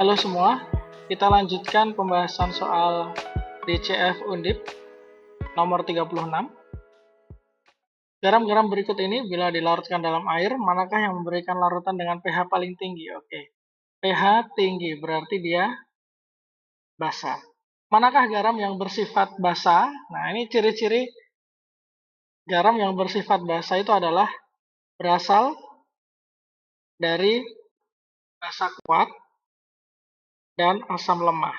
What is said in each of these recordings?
Halo semua, kita lanjutkan pembahasan soal DCF Undip nomor 36. Garam-garam berikut ini bila dilarutkan dalam air, manakah yang memberikan larutan dengan pH paling tinggi? Oke, pH tinggi berarti dia basa. Manakah garam yang bersifat basa? Nah, ini ciri-ciri garam yang bersifat basa itu adalah berasal dari basa kuat dan asam lemah.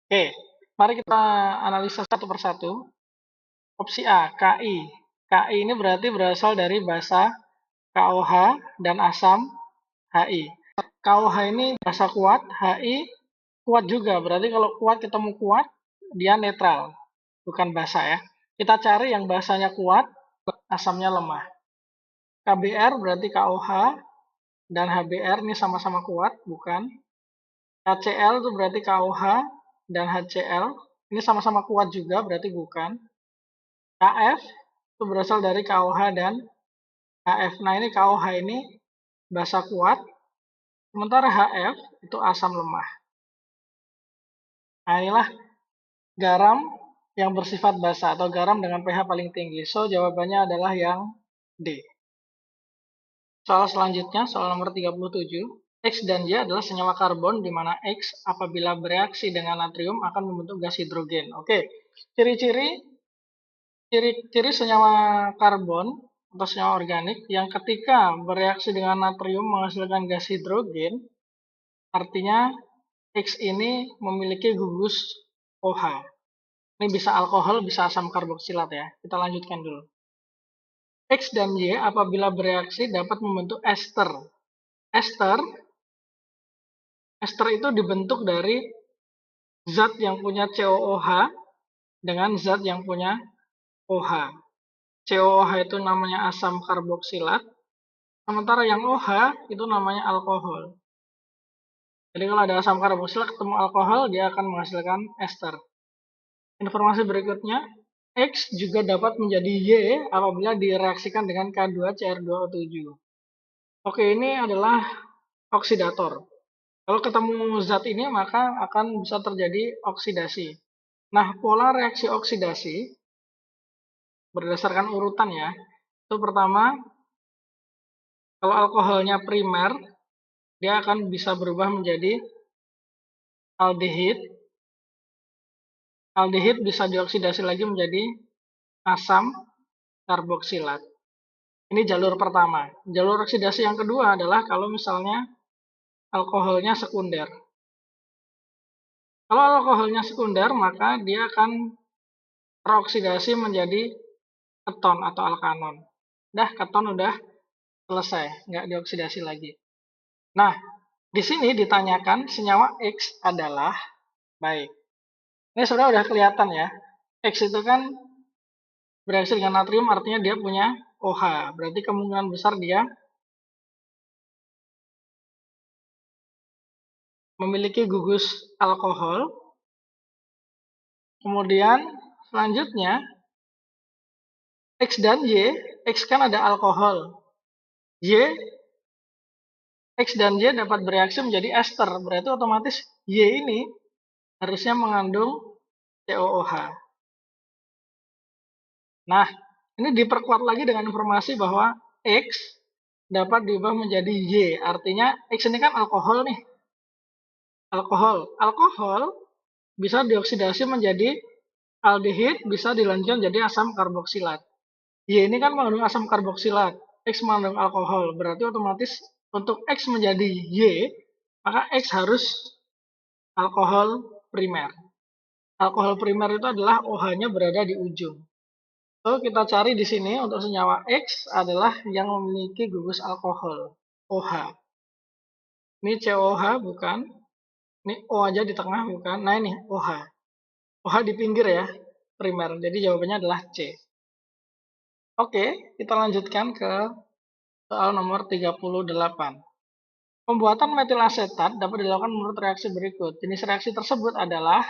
Oke, mari kita analisa satu persatu. Opsi A, Ki. Ki ini berarti berasal dari basa KOH dan asam Hi. KOH ini basa kuat, Hi kuat juga. Berarti kalau kuat ketemu kuat, dia netral, bukan basa ya. Kita cari yang basanya kuat, asamnya lemah. KBr berarti KOH dan HBr ini sama-sama kuat, bukan. HCl itu berarti KOH dan HCl ini sama-sama kuat juga, berarti bukan. Kf itu berasal dari KOH dan HF. Nah, ini KOH ini basa kuat, sementara HF itu asam lemah. Nah, inilah garam yang bersifat basa atau garam dengan pH paling tinggi. So, jawabannya adalah yang D. Soal selanjutnya, soal nomor 37. X dan Y adalah senyawa karbon di mana X apabila bereaksi dengan natrium akan membentuk gas hidrogen. Oke, ciri-ciri senyawa karbon atau senyawa organik yang ketika bereaksi dengan natrium menghasilkan gas hidrogen, artinya X ini memiliki gugus OH. Ini bisa alkohol, bisa asam karboksilat ya. Kita lanjutkan dulu. X dan Y apabila bereaksi dapat membentuk ester. Ester itu dibentuk dari zat yang punya COOH dengan zat yang punya OH. COOH itu namanya asam karboksilat, sementara yang OH itu namanya alkohol. Jadi kalau ada asam karboksilat ketemu alkohol, dia akan menghasilkan ester. Informasi berikutnya, X juga dapat menjadi Y apabila direaksikan dengan K2CR2O7. Oke, ini adalah oksidator. Kalau ketemu zat ini maka akan bisa terjadi oksidasi. Nah, pola reaksi oksidasi berdasarkan urutan ya. Itu pertama, kalau alkoholnya primer, dia akan bisa berubah menjadi aldehid. Aldehid bisa dioksidasi lagi menjadi asam karboksilat. Ini jalur pertama. Jalur oksidasi yang kedua adalah kalau misalnya alkoholnya sekunder. Kalau alkoholnya sekunder, maka dia akan teroksidasi menjadi keton atau alkanon. Keton udah selesai, nggak dioksidasi lagi. Nah, di sini ditanyakan senyawa X adalah, baik. Ini sudah kelihatan ya. X itu kan bereaksi dengan natrium, artinya dia punya OH. Berarti kemungkinan besar dia memiliki gugus alkohol. Kemudian selanjutnya X dan Y, X kan ada alkohol. X dan Y dapat bereaksi menjadi ester. Berarti otomatis Y ini harusnya mengandung COOH. Nah, ini diperkuat lagi dengan informasi bahwa X dapat diubah menjadi Y. Artinya X ini kan alkohol nih. Alkohol bisa dioksidasi menjadi aldehid, bisa dilanjutkan jadi asam karboksilat. Y ini kan mengandung asam karboksilat, X mengandung alkohol. Berarti otomatis untuk X menjadi Y, maka X harus alkohol primer. Alkohol primer itu adalah OH-nya berada di ujung. So, kita cari di sini untuk senyawa X adalah yang memiliki gugus alkohol, OH. Ini COH bukan, ini O aja di tengah bukan, nah ini OH. OH di pinggir ya, primer. Jadi jawabannya adalah C. Oke, kita lanjutkan ke soal nomor 38. Pembuatan metil asetat dapat dilakukan menurut reaksi berikut. Jenis reaksi tersebut adalah,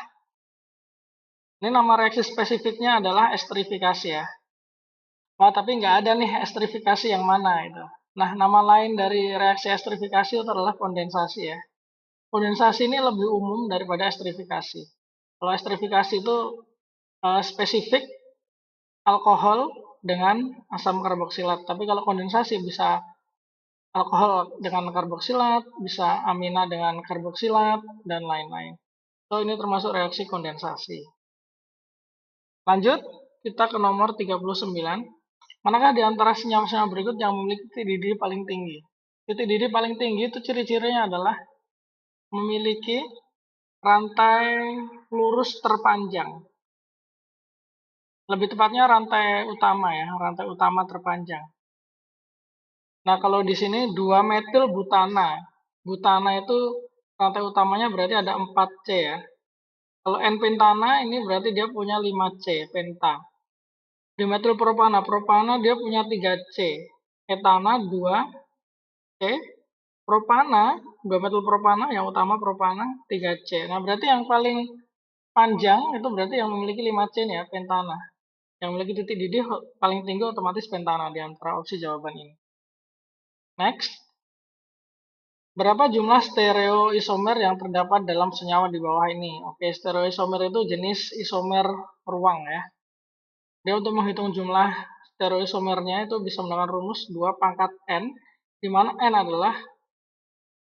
ini nama reaksi spesifiknya adalah esterifikasi ya. Oh, tapi nggak ada nih esterifikasi yang mana itu. Nah, nama lain dari reaksi esterifikasi itu adalah kondensasi ya. Kondensasi ini lebih umum daripada esterifikasi. Kalau esterifikasi itu spesifik alkohol dengan asam karboksilat. Tapi kalau kondensasi bisa alkohol dengan karboksilat, bisa amina dengan karboksilat, dan lain-lain. So, ini termasuk reaksi kondensasi. Lanjut, kita ke nomor 39. Manakah di antara senyawa-senyawa berikut yang memiliki titik didih paling tinggi? Titik didih paling tinggi itu ciri-cirinya adalah memiliki rantai lurus terpanjang. Lebih tepatnya rantai utama ya, rantai utama terpanjang. Nah, kalau di sini 2 metil butana. Butana itu rantai utamanya berarti ada 4C ya. Kalau N-pentana ini berarti dia punya 5C, penta. Dimetil propana, propana dia punya 3C. Etana 2C. Propana, 2 metil propana yang utama propana 3C. Nah, berarti yang paling panjang itu berarti yang memiliki 5C nih ya, pentana. Yang memiliki titik didih paling tinggi otomatis pentana di antara opsi jawaban ini. Next. Berapa jumlah stereoisomer yang terdapat dalam senyawa di bawah ini? Oke, stereoisomer itu jenis isomer ruang ya. Dia untuk menghitung jumlah stereoisomernya itu bisa menggunakan rumus 2 pangkat N, di mana N adalah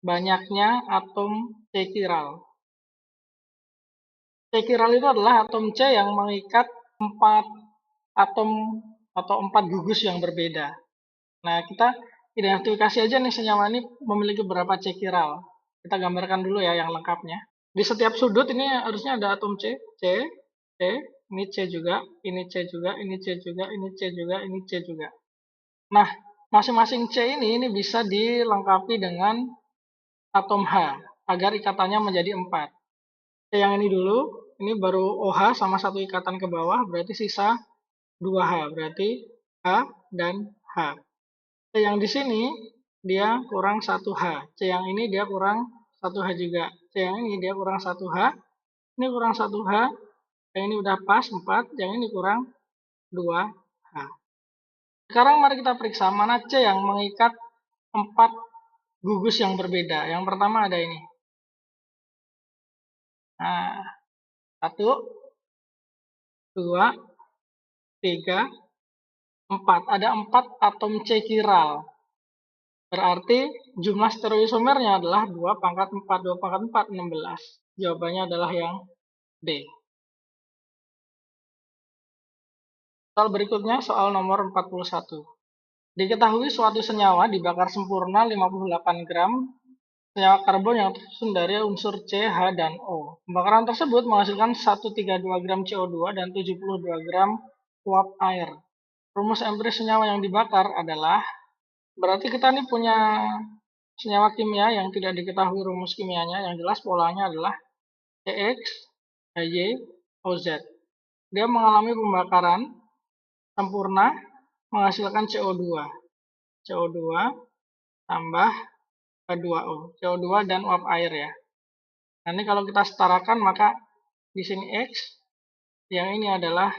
banyaknya atom C chiral. C chiral itu adalah atom C yang mengikat 4 atom atau 4 gugus yang berbeda. Nah, kita identifikasi aja nih senyawa ini memiliki berapa C chiral. Kita gambarkan dulu ya yang lengkapnya. Di setiap sudut ini harusnya ada atom C, C, ini C juga, ini C juga, ini C juga, ini C juga, ini C juga. Nah, masing-masing C ini bisa dilengkapi dengan atom H agar ikatannya menjadi 4. C yang ini dulu, ini baru OH sama satu ikatan ke bawah, berarti sisa 2H, berarti H dan H. C yang di sini dia kurang 1H, C yang ini dia kurang 1H juga, C yang ini dia kurang 1H, ini kurang 1H, yang ini udah pas 4, yang ini kurang 2H. Sekarang mari kita periksa mana C yang mengikat 4 gugus yang berbeda. Yang pertama ada ini. Nah, 1, 2, 3, 4. Ada 4 atom C chiral. Berarti jumlah stereoisomernya adalah 2 pangkat 4. 2 pangkat 4, 16. Jawabannya adalah yang D. Soal berikutnya, soal nomor 41. Diketahui suatu senyawa dibakar sempurna 58 gram senyawa karbon yang tersusun dari unsur C, H, dan O. Pembakaran tersebut menghasilkan 132 gram CO2 dan 72 gram uap air. Rumus empiris senyawa yang dibakar adalah, berarti kita ini punya senyawa kimia yang tidak diketahui rumus kimianya, yang jelas polanya adalah CX, HY, OZ. Dia mengalami pembakaran sempurna menghasilkan CO2. CO2 tambah H2O. CO2 dan uap air ya. Nanti kalau kita setarakan maka di sini X, yang ini adalah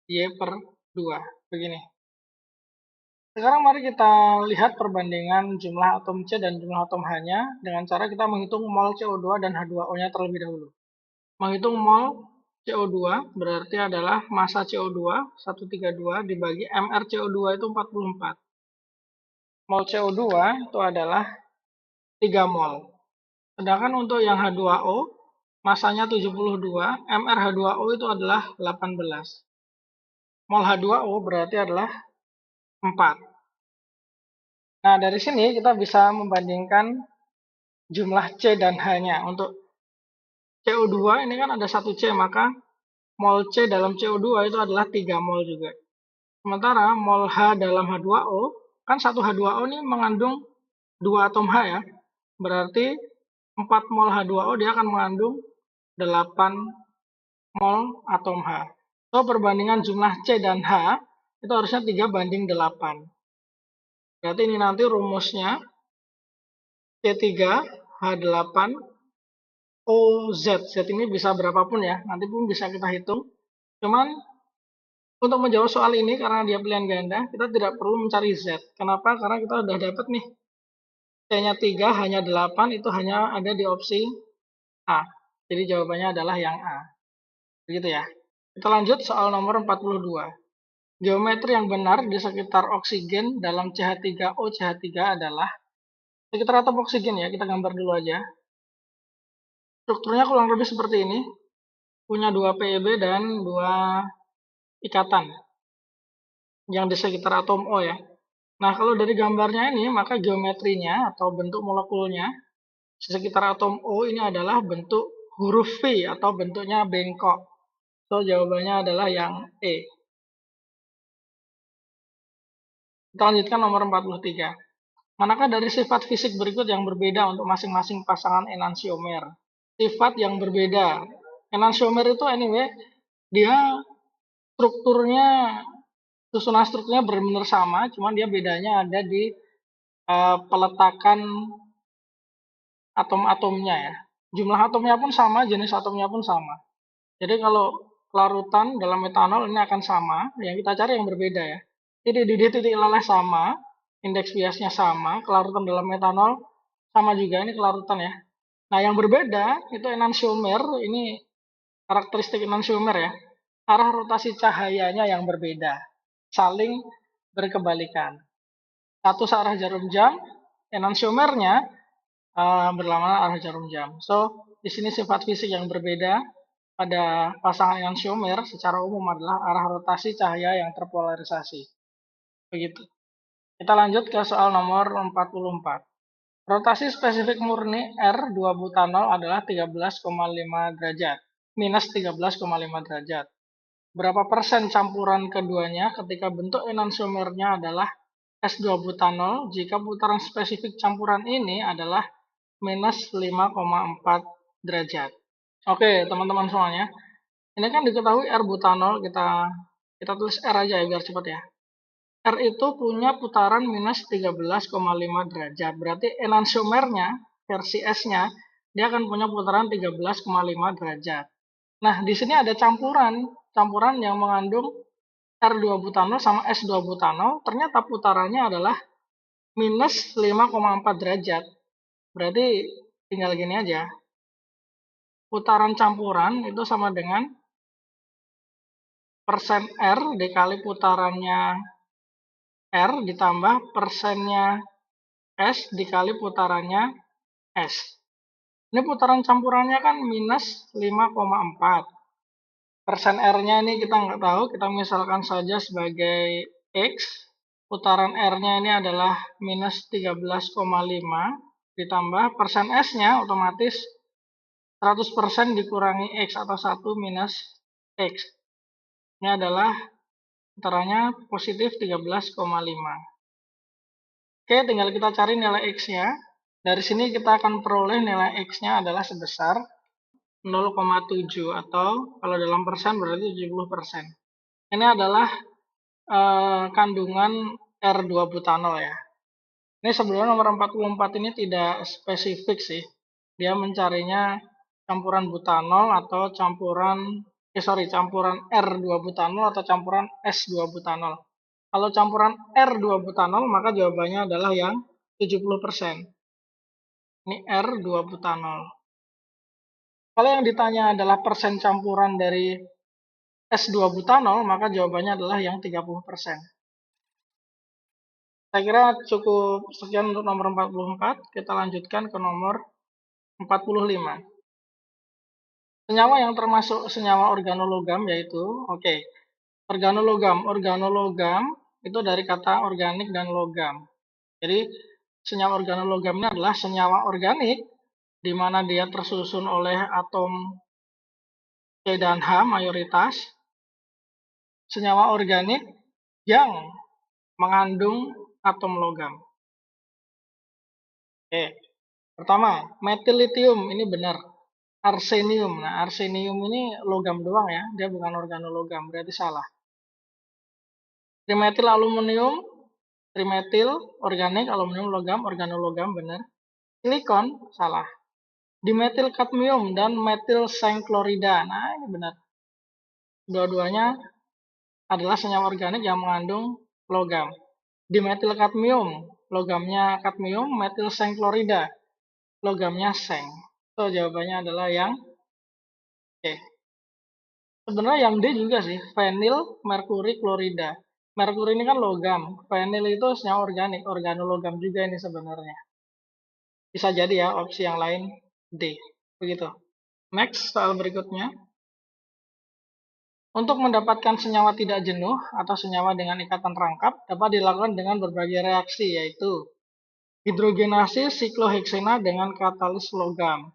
Y per 2. Begini. Sekarang mari kita lihat perbandingan jumlah atom C dan jumlah atom H-nya dengan cara kita menghitung mol CO2 dan H2O-nya terlebih dahulu. Menghitung mol CO2 berarti adalah massa CO2 132 dibagi mR CO2 itu 44. Mol CO2 itu adalah 3 mol. Sedangkan untuk yang H2O masanya 72, mR H2O itu adalah 18. Mol H2O berarti adalah 4. Nah, dari sini kita bisa membandingkan jumlah C dan H-nya. Untuk CO2 ini kan ada 1 C, maka mol C dalam CO2 itu adalah 3 mol juga. Sementara mol H dalam H2O, kan 1 H2O ini mengandung 2 atom H ya. Berarti 4 mol H2O dia akan mengandung 8 mol atom H. So, perbandingan jumlah C dan H itu harusnya 3 banding 8. Berarti ini nanti rumusnya C3H8 OZ. Z ini bisa berapapun ya, nanti pun bisa kita hitung. Cuman untuk menjawab soal ini karena dia pilihan ganda, kita tidak perlu mencari Z. Kenapa? Karena kita udah dapat nih T-nya 3 hanya 8 itu hanya ada di opsi A. Jadi jawabannya adalah yang A. Begitu ya. Kita lanjut soal nomor 42. Geometri yang benar di sekitar oksigen dalam CH3O CH3 adalah sekitar atom oksigen ya, kita gambar dulu aja. Strukturnya kurang lebih seperti ini. Punya 2 PEB dan 2 ikatan yang di sekitar atom O ya. Nah, kalau dari gambarnya ini, maka geometrinya atau bentuk molekulnya di sekitar atom O ini adalah bentuk huruf V atau bentuknya bengkok. So, jawabannya adalah yang E. Kita lanjutkan nomor 43. Manakah dari sifat fisik berikut yang berbeda untuk masing-masing pasangan enantiomer? Sifat yang berbeda. Enantiomer itu anyway, dia strukturnya, susunan strukturnya benar-benar sama, cuman dia bedanya ada di peletakan atom-atomnya ya. Jumlah atomnya pun sama, jenis atomnya pun sama. Jadi kalau larutan dalam metanol ini akan sama, yang kita cari yang berbeda ya. Jadi di titik leleh sama, indeks biasnya sama, kelarutan dalam metanol sama juga, ini kelarutan ya. Nah yang berbeda itu enantiomer, ini karakteristik enantiomer ya. Arah rotasi cahayanya yang berbeda, saling berkebalikan. Satu searah jarum jam, enantiomernya berlawanan arah jarum jam. So, di sini sifat fisik yang berbeda pada pasangan enantiomer secara umum adalah arah rotasi cahaya yang terpolarisasi. Begitu. Kita lanjut ke soal nomor 44. Rotasi spesifik murni R2-butanol adalah 13,5 derajat, minus 13,5 derajat. Berapa persen campuran keduanya ketika bentuk enantiomernya adalah S2-butanol jika putaran spesifik campuran ini adalah minus 5,4 derajat. Oke, teman-teman semuanya. Ini kan diketahui R butanol, kita tulis R aja ya biar cepat ya. R itu punya putaran minus 13,5 derajat. Berarti enantiomernya, versi S-nya, dia akan punya putaran 13,5 derajat. Nah, di sini ada campuran yang mengandung R2 butanol sama S2 butanol, ternyata putarannya adalah minus 5,4 derajat. Berarti tinggal gini aja. Putaran campuran itu sama dengan persen R dikali putarannya R ditambah persennya S dikali putarannya S. Ini putaran campurannya kan minus 5,4. Persen R-nya ini kita nggak tahu, kita misalkan saja sebagai X. Putaran R-nya ini adalah minus 13,5 ditambah persen S-nya otomatis 100% dikurangi X atau 1 minus X. Ini adalah putarannya positif 13,5. Oke, tinggal kita cari nilai X-nya. Dari sini kita akan peroleh nilai X-nya adalah sebesar 0,7 atau kalau dalam persen berarti 70%. Ini adalah kandungan R2 butanol ya. Ini sebenarnya nomor 44 ini tidak spesifik sih. Dia mencarinya campuran butanol atau campuran R2 butanol atau campuran S2 butanol. Kalau campuran R2 butanol maka jawabannya adalah yang 70%. Ini R2 butanol. Kalau yang ditanya adalah persen campuran dari S2 butanol, maka jawabannya adalah yang 30%. Saya kira cukup sekian untuk nomor 44. Kita lanjutkan ke nomor 45. Senyawa yang termasuk senyawa organologam yaitu, organologam. Organologam itu dari kata organik dan logam. Jadi, senyawa organologam ini adalah senyawa organik di mana dia tersusun oleh atom C dan H mayoritas. Senyawa organik yang mengandung atom logam. Pertama, metil litium ini benar. Arsenium. Nah, arsenium ini logam doang ya, dia bukan organologam, berarti salah. Trimetil aluminium, trimetil organik, aluminium logam, organologam benar. Silikon salah. Dimetil kadmium dan metil sengklorida. Nah, ini benar. Dua-duanya adalah senyawa organik yang mengandung logam. Dimetil kadmium logamnya kadmium, metil seng klorida, logamnya seng. So, jawabannya adalah yang C. Sebenarnya yang D juga sih, fenil merkuri klorida. Merkuri ini kan logam, fenil itu senyawa organik, organologam juga ini sebenarnya. Bisa jadi ya opsi yang lain D. Begitu. Next, soal berikutnya. Untuk mendapatkan senyawa tidak jenuh atau senyawa dengan ikatan rangkap dapat dilakukan dengan berbagai reaksi, yaitu hidrogenasi sikloheksena dengan katalis logam.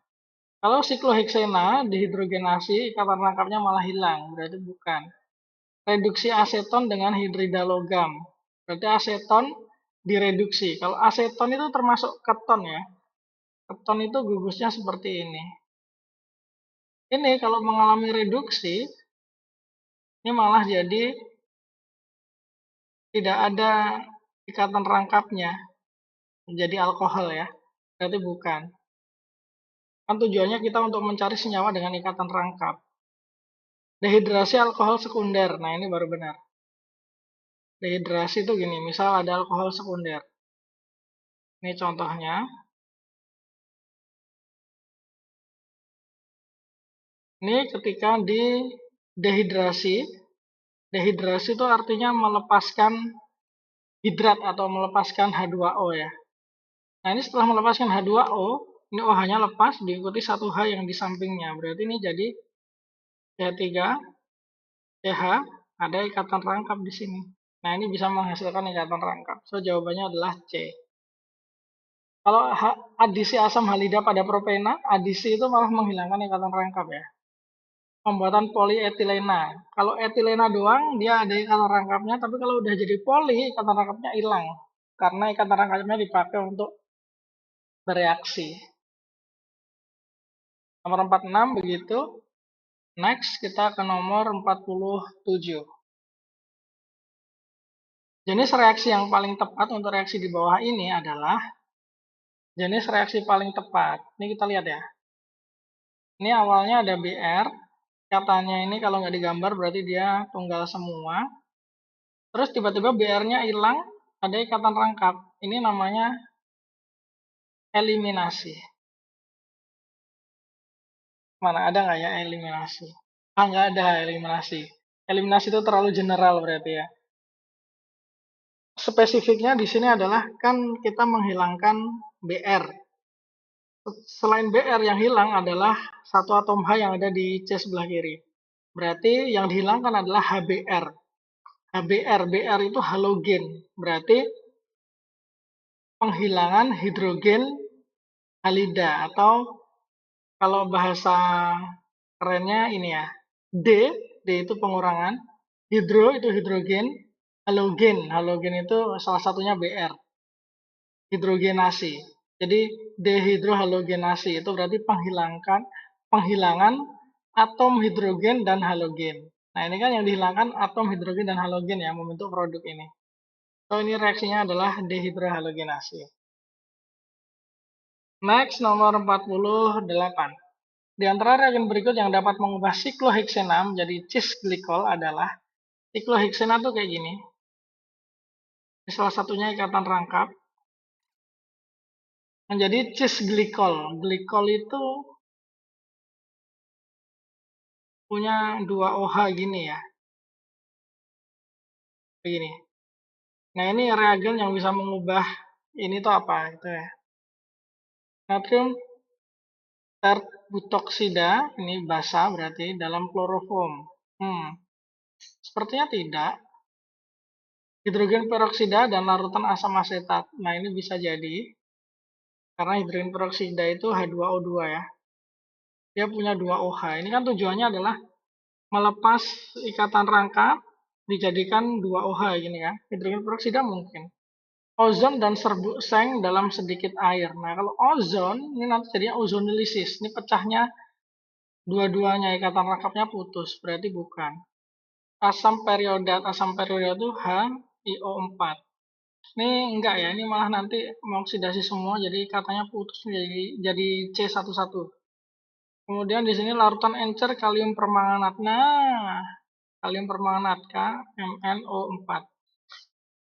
Kalau sikloheksena dihidrogenasi, ikatan rangkapnya malah hilang, berarti bukan. Reduksi aseton dengan hidrida logam, berarti aseton direduksi. Kalau aseton itu termasuk keton ya. Keton itu gugusnya seperti ini. Ini kalau mengalami reduksi, ini malah jadi tidak ada ikatan rangkapnya, menjadi alkohol ya. Berarti bukan. Kan tujuannya kita untuk mencari senyawa dengan ikatan rangkap. Dehidrasi alkohol sekunder. Nah, ini baru benar. Dehidrasi itu gini, misal ada alkohol sekunder. Ini contohnya. Ini ketika di dehidrasi. Dehidrasi itu artinya melepaskan hidrat atau melepaskan H2O ya. Nah, ini setelah melepaskan H2O, ini OH-nya lepas diikuti satu H yang di sampingnya. Berarti ini jadi CH3, CH, ada ikatan rangkap di sini. Nah, ini bisa menghasilkan ikatan rangkap. So, jawabannya adalah C. Kalau adisi asam halida pada propena, adisi itu malah menghilangkan ikatan rangkap ya. Pembuatan polietilena. Kalau etilena doang, dia ada ikatan rangkapnya, tapi kalau udah jadi poli, ikatan rangkapnya hilang. Karena ikatan rangkapnya dipakai untuk bereaksi. Nomor 46 begitu. Next, kita ke nomor 47. Jenis reaksi yang paling tepat untuk reaksi di bawah ini adalah jenis reaksi paling tepat. Ini kita lihat ya. Ini awalnya ada Br. Katanya ini kalau nggak digambar berarti dia tunggal semua. Terus tiba-tiba Br-nya hilang, ada ikatan rangkap. Ini namanya eliminasi. Mana ada nggak ya eliminasi? Ah, nggak ada eliminasi. Eliminasi itu terlalu general berarti ya. Spesifiknya di sini adalah kan kita menghilangkan Br. Selain Br yang hilang adalah satu atom H yang ada di C sebelah kiri. Berarti yang dihilangkan adalah HBr. HBr, Br itu halogen. Berarti penghilangan hidrogen halida atau kalau bahasa kerennya ini ya. D itu pengurangan, hidro itu hidrogen, halogen itu salah satunya Br. Hidrogenasi. Jadi dehidrohalogenasi itu berarti penghilangan atom hidrogen dan halogen. Nah, ini kan yang dihilangkan atom hidrogen dan halogen ya membentuk produk ini. So, ini reaksinya adalah dehidrohalogenasi. Next, nomor 48. Di antara reagen berikut yang dapat mengubah sikloheksena menjadi cis glikol adalah sikloheksena tuh kayak gini. Ini salah satunya ikatan rangkap menjadi cis glikol. Glikol itu punya dua OH gini ya. Begini. Nah, ini reagen yang bisa mengubah ini tuh apa gitu ya. Natrium terbutoksida, ini basa berarti dalam kloroform. Sepertinya tidak. Hidrogen peroksida dan larutan asam asetat. Nah, ini bisa jadi karena hidrogen peroksida itu H2O2 ya. Dia punya dua OH. Ini kan tujuannya adalah melepas ikatan rangkap dijadikan dua OH gini ya. Hidrogen peroksida mungkin. Ozon dan serbuk seng dalam sedikit air. Nah, kalau ozon ini nanti jadinya ozonilisis. Ini pecahnya dua-duanya ikatan rangkapnya putus, berarti bukan. Asam periodat itu HiO4. Ini enggak ya, ini malah nanti mengoksidasi semua jadi katanya putus jadi C11. Kemudian di sini larutan encer kalium permanganat. Nah, kalium permanganat KMNO4.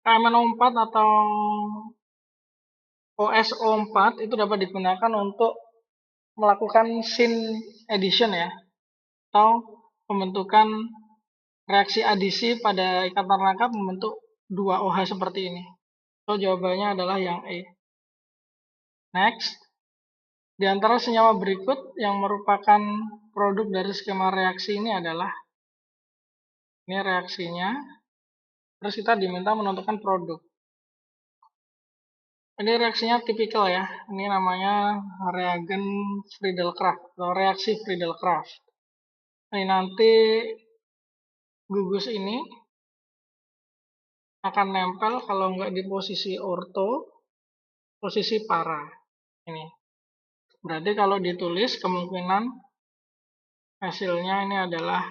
KMNO4 atau OSO4 itu dapat digunakan untuk melakukan scene addition ya, atau pembentukan reaksi adisi pada ikatan rangkap membentuk dua OH seperti ini. So, jawabannya adalah yang E. Next, di antara senyawa berikut yang merupakan produk dari skema reaksi ini adalah, ini reaksinya, terus kita diminta menentukan produk. Ini reaksinya tipikal ya, ini namanya reagen Friedel-Crafts atau reaksi Friedel-Crafts. Ini nanti gugus ini akan nempel kalau nggak di posisi orto, posisi para. Ini. Berarti kalau ditulis kemungkinan hasilnya ini adalah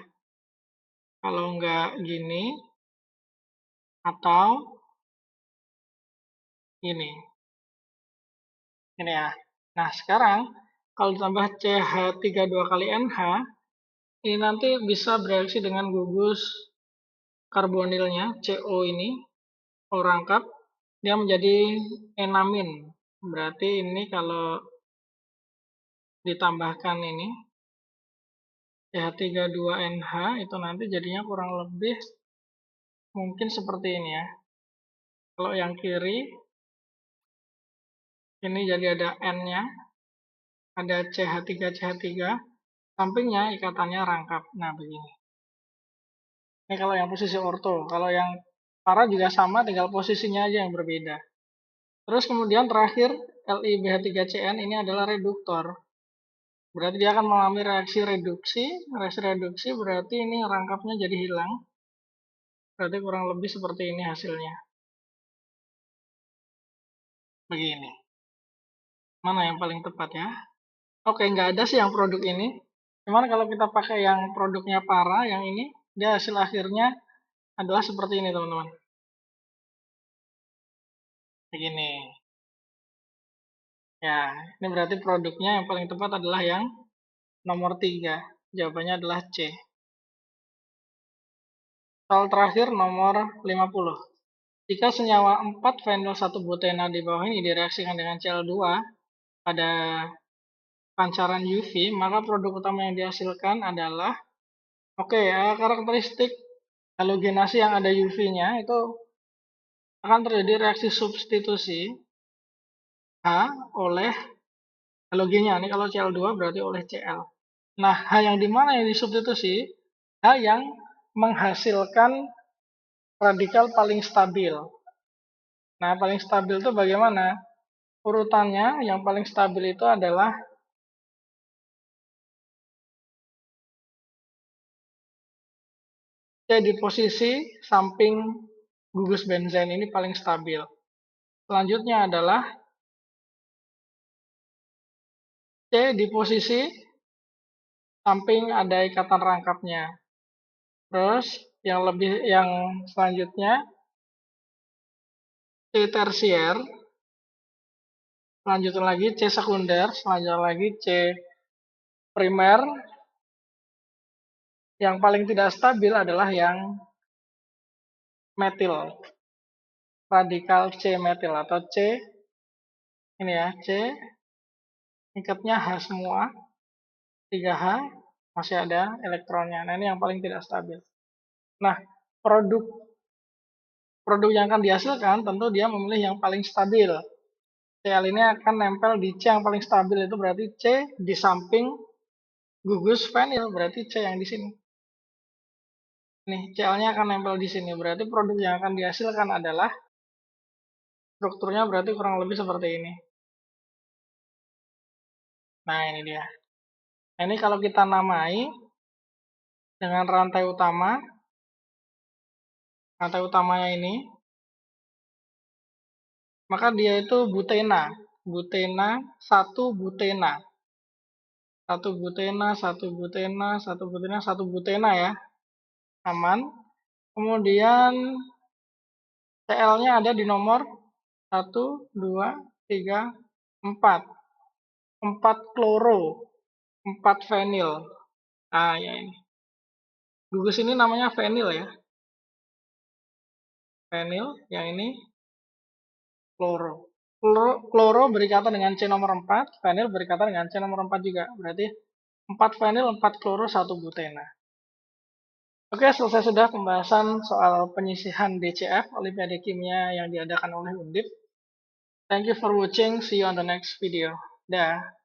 kalau nggak gini atau ini. Ini ya. Nah, sekarang kalau ditambah CH32 kali NH, ini nanti bisa bereaksi dengan gugus karbonilnya, CO ini, O rangkap, dia menjadi enamin. Berarti ini kalau ditambahkan ini, CH32NH itu nanti jadinya kurang lebih mungkin seperti ini ya. Kalau yang kiri, ini jadi ada N-nya, ada CH3, sampingnya ikatannya rangkap. Nah, begini. Ini kalau yang posisi orto. Kalau yang para juga sama, tinggal posisinya aja yang berbeda. Terus kemudian terakhir, LiBH3Cn ini adalah reduktor. Berarti dia akan mengalami reaksi reduksi. Reaksi reduksi berarti ini rangkapnya jadi hilang. Berarti kurang lebih seperti ini hasilnya. Begini. Mana yang paling tepat ya? Oke, nggak ada sih yang produk ini. Cuman kalau kita pakai yang produknya para, yang ini, dia hasil akhirnya adalah seperti ini teman-teman. Begini. Ya, ini berarti produknya yang paling tepat adalah yang nomor 3. Jawabannya adalah C. Soal terakhir nomor 50. Jika senyawa 4 fenol 1 butena di bawah ini direaksikan dengan Cl2 pada pancaran UV, maka produk utama yang dihasilkan adalah karakteristik halogenasi yang ada UV-nya itu akan terjadi reaksi substitusi H oleh halogennya. Ini kalau Cl2 berarti oleh Cl. Nah, H yang di mana yang disubstitusi? H yang menghasilkan radikal paling stabil. Nah, paling stabil itu bagaimana? Urutannya yang paling stabil itu adalah C di posisi samping gugus benzen ini paling stabil. Selanjutnya adalah C di posisi samping ada ikatan rangkapnya. Terus yang selanjutnya C tersier, selanjutnya lagi C sekunder, selanjutnya lagi C primer. Yang paling tidak stabil adalah yang metil, radikal C metil atau C ini ya, C ikatnya H semua, 3H masih ada elektronnya. Nah, ini yang paling tidak stabil. Nah, produk produk yang akan dihasilkan tentu dia memilih yang paling stabil. Cl ini akan nempel di C yang paling stabil, itu berarti C di samping gugus fenil, berarti C yang di sini. Nih, Cl-nya akan nempel di sini, berarti produk yang akan dihasilkan adalah strukturnya berarti kurang lebih seperti ini. Nah, ini dia. Nah, ini kalau kita namai dengan rantai utamanya ini, maka dia itu butena. Butena, satu butena. Satu butena, satu butena, satu butena, satu butena ya. Aman. Kemudian Cl-nya ada di nomor 1, 2, 3, 4. 4 kloro, 4 fenil. Ah, ya ini. Gugus ini namanya fenil ya. Fenil, yang ini kloro. Kloro berikatan dengan C nomor 4, vinil berikatan dengan C nomor 4 juga. Berarti 4 vinil, 4 kloro, 1 butena. Oke, selesai sudah pembahasan soal penyisihan DCF, Olimpiade Kimia yang diadakan oleh Undip. Thank you for watching. See you on the next video. Dah.